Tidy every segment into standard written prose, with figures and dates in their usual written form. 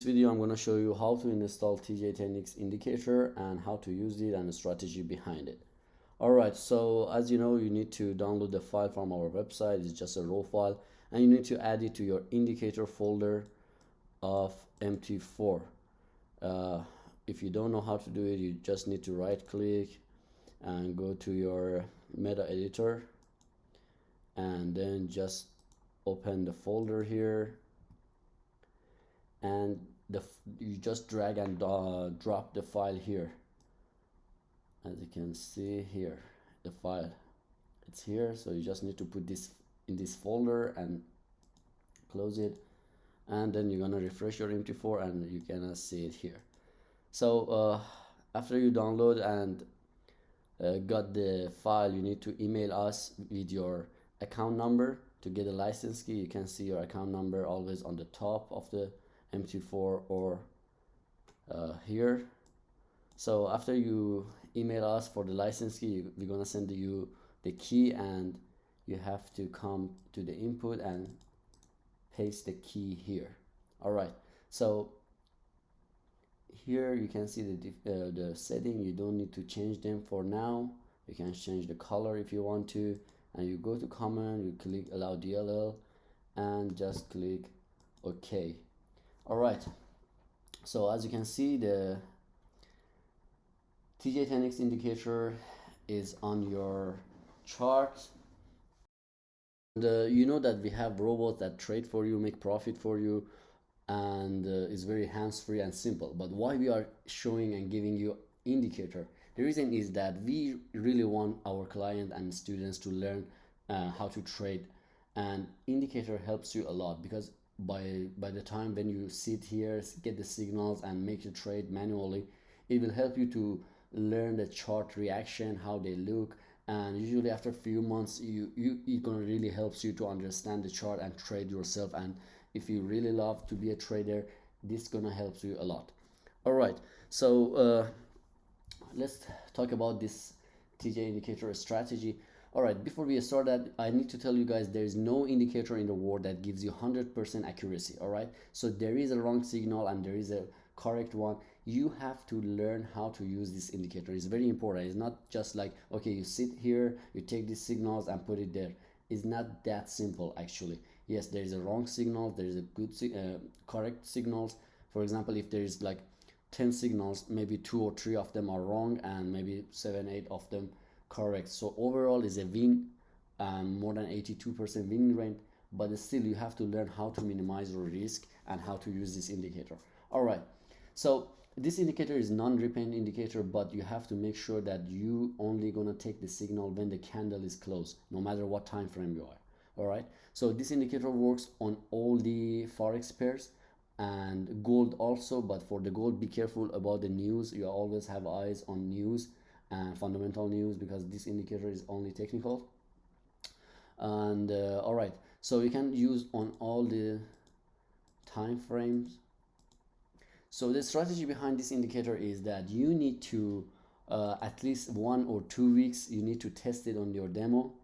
video, I'm going to show you how to install TJ10X indicator and how to use it and the strategy behind it. Alright, so as you know, you need to download the file from our website. It's just a raw file, and you need to add it to your indicator folder of MT4. If you don't know how to do it, you just need to right click and go to your meta editor and then just open the folder here, and you just drag and drop the file here. As you can see here, the file, it's here, so you just need to put this in this folder and close it, and then you're gonna refresh your MT4 and you can see it here. So after you download and got the file, you need to email us with your account number to get a license key. You can see your account number always on the top of the MT4 or here. So after you email us for the license key, we're gonna send you the key, and you have to come to the input and paste the key here. All right, so here you can see the setting. You don't need to change them for now. You can change the color if you want to, and you go to command, you click allow DLL and just click OK. All right, so as you can see, the TJ10X indicator is on your chart. And you know that we have robots that trade for you, make profit for you, and it's very hands-free and simple. But why we are showing and giving you indicator? The reason is that we really want our client and students to learn how to trade, and indicator helps you a lot, because by the time when you sit here, get the signals and make the trade manually, it will help you to learn the chart reaction, how they look, and usually after a few months it gonna really helps you to understand the chart and trade yourself. And if you really love to be a trader, this gonna help you a lot. All right, so let's talk about this TJ indicator strategy. All right, before we start that, I need to tell you guys there is no indicator in the world that gives you 100% accuracy. All right, so there is a wrong signal and there is a correct one. You have to learn how to use this indicator. It's very important. It's not just like, okay, you sit here, you take these signals and put it there. It's not that simple actually. Yes, there is a wrong signal, there is a good correct signals. For example, if there is like 10 signals, maybe 2 or 3 of them are wrong and maybe 7, 8 of them correct. So overall is a win, more than 82% winning rate, but still you have to learn how to minimize your risk and how to use this indicator. All right, so this indicator is non-repeat indicator, but you have to make sure that you only gonna take the signal when the candle is closed, no matter what time frame you are. All right, so this indicator works on all the forex pairs and gold also, but for the gold, be careful about the news. You always have eyes on news and fundamental news, because this indicator is only technical. And all right, so you can use on all the time frames. So the strategy behind this indicator is that you need to at least 1 or 2 weeks, you need to test it on your demo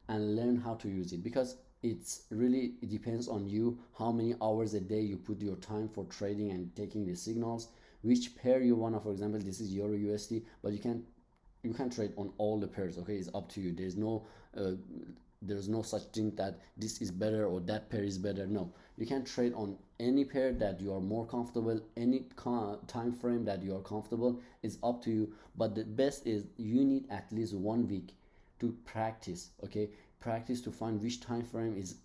and learn how to use it, because it depends on you how many hours a day you put your time for trading and taking the signals, which pair you wanna. For example, this is Euro USD, but you can trade on all the pairs. Okay, it's up to you. There's no such thing that this is better or that pair is better. No, you can trade on any pair that you are more comfortable, any time frame that you are comfortable. Is up to you, but the best is you need at least 1 week to practice. Okay, practice to find which time frame is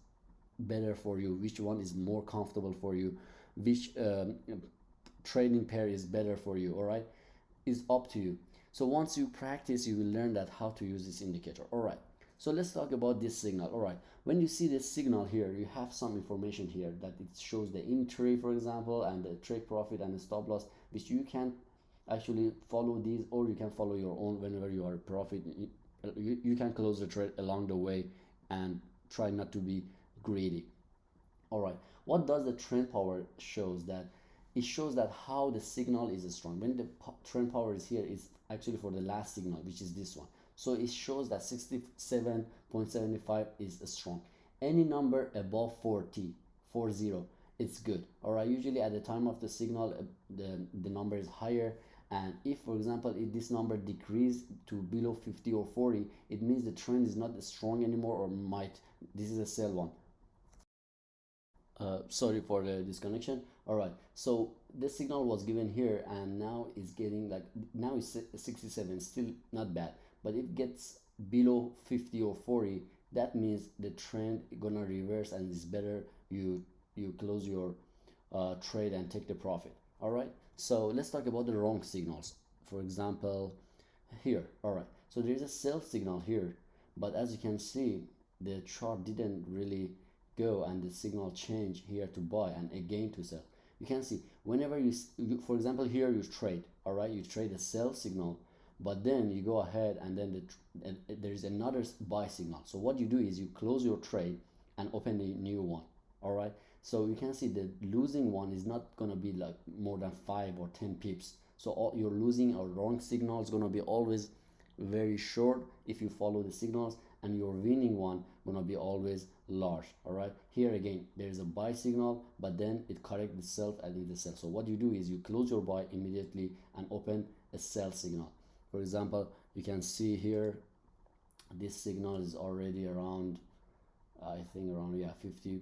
better for you, which one is more comfortable for you, which trading pair is better for you. All right, is up to you. So once you practice, you will learn that how to use this indicator. All right, so let's talk about this signal. All right, when you see this signal here, you have some information here that it shows the entry, for example, and the take profit and the stop loss, which you can actually follow these, or you can follow your own. Whenever you are profit, you can close the trade along the way and try not to be greedy. All right, what does the trend power shows? That it shows that how the signal is strong. When the trend power is here, is actually for the last signal, which is this one. So it shows that 67.75 is strong. Any number above 40 it's good. All right, usually at the time of the signal, the number is higher, and if for example if this number decrease to below 50 or 40, it means the trend is not strong anymore, or might this is a sell one. Sorry for the disconnection. All right, so the signal was given here, and now it's getting like, now it's 67, still not bad, but it gets below 50 or 40, that means the trend gonna reverse, and it's better you close your trade and take the profit. All right, so let's talk about the wrong signals. For example, here, all right, so there's a sell signal here, but as you can see, the chart didn't really go, and the signal change here to buy and again to sell. You can see whenever for example here you trade, all right, you trade a sell signal, but then you go ahead and then there's another buy signal. So what you do is you close your trade and open a new one. All right, so you can see the losing one is not gonna be like more than 5 or 10 pips. So all you're losing a wrong signal is gonna be always very short if you follow the signals, and your winning one gonna be always large. All right, here again there's a buy signal, but then it corrects itself and it is sell. So what you do is you close your buy immediately and open a sell signal. For example, you can see here this signal is already around, I think around, yeah, 50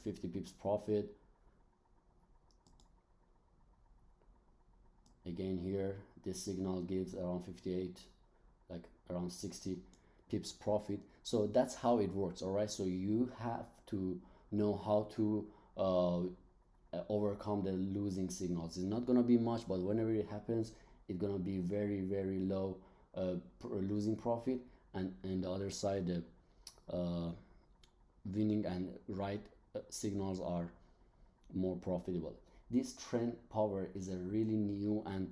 pips profit. Again here this signal gives around 58, like around 60 pips profit. So that's how it works. All right, so you have to know how to overcome the losing signals. It's not gonna be much, but whenever it happens, it's gonna be very low losing profit, and the other side the winning and right signals are more profitable. This trend power is a really new and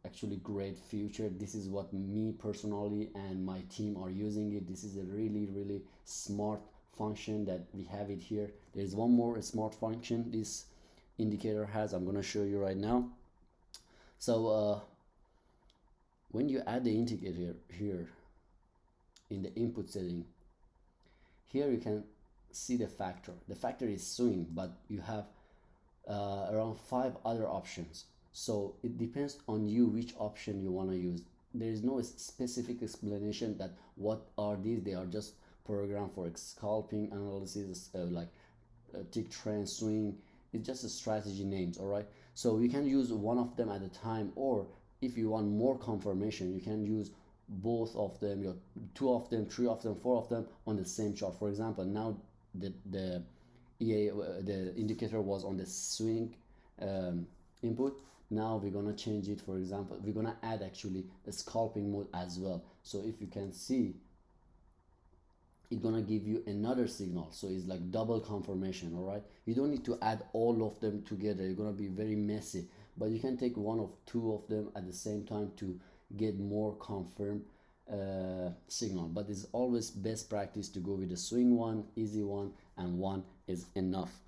actually great feature. This is what me personally and my team are using it. This is a really smart function that we have it here. There's one more smart function this indicator has. I'm going to show you right now. So when you add the indicator here in the input setting, here you can see the factor. The factor is swing, but you have around 5 other options. So it depends on you which option you want to use. There is no specific explanation that what are these. They are just programmed for scalping analysis, like tick, trend, swing. It's just a strategy names. All right, so you can use one of them at a time, or if you want more confirmation, you can use both of them, your 2 of them, 3 of them, 4 of them on the same chart. For example, now the EA the indicator was on the swing input. Now we're gonna change it. For example, we're gonna add actually a scalping mode as well. So if you can see, it's gonna give you another signal, so it's like double confirmation. All right, you don't need to add all of them together, you're gonna be very messy, but you can take 1 or 2 of them at the same time to get more confirmed signal. But it's always best practice to go with the swing one, easy one, and one is enough.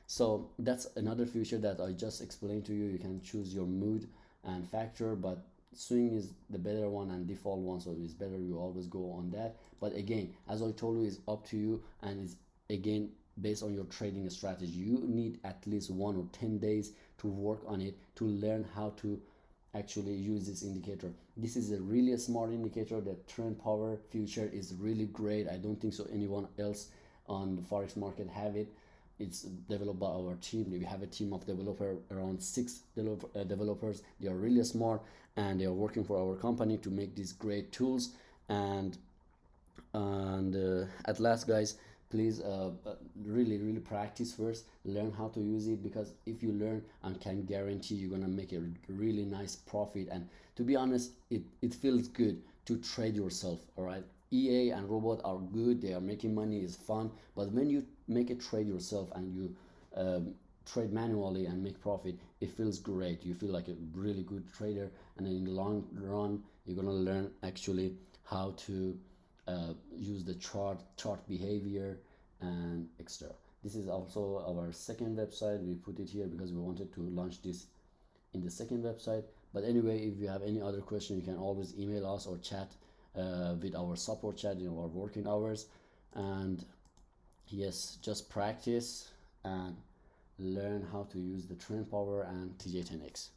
So that's another feature that I just explained to you. You can choose your mood and factor, but swing is the better one and default one, so it's better you always go on that. But again, as I told you, it's up to you, and it's again based on your trading strategy. You need at least 1 or 10 days to work on it to learn how to actually use this indicator. This is a really smart indicator. The trend power feature is really great. I don't think so anyone else on the forex market have it. It's developed by our team. We have a team of developer, around 6 developers. They are really smart, and they are working for our company to make these great tools. And at last, guys, please really practice first, learn how to use it, because if you learn, I can guarantee you're gonna make a really nice profit. And to be honest, it feels good to trade yourself. All right, EA and robot are good, they are making money, is fun, but when you make a trade yourself and you trade manually and make profit, it feels great. You feel like a really good trader, and then in the long run you're gonna learn actually how to use the chart behavior and etc. This is also our second website. We put it here because we wanted to launch this in the second website. But anyway, if you have any other question, you can always email us or chat with our support chat in our working hours. And yes, just practice and learn how to use the trend power and TJ10X.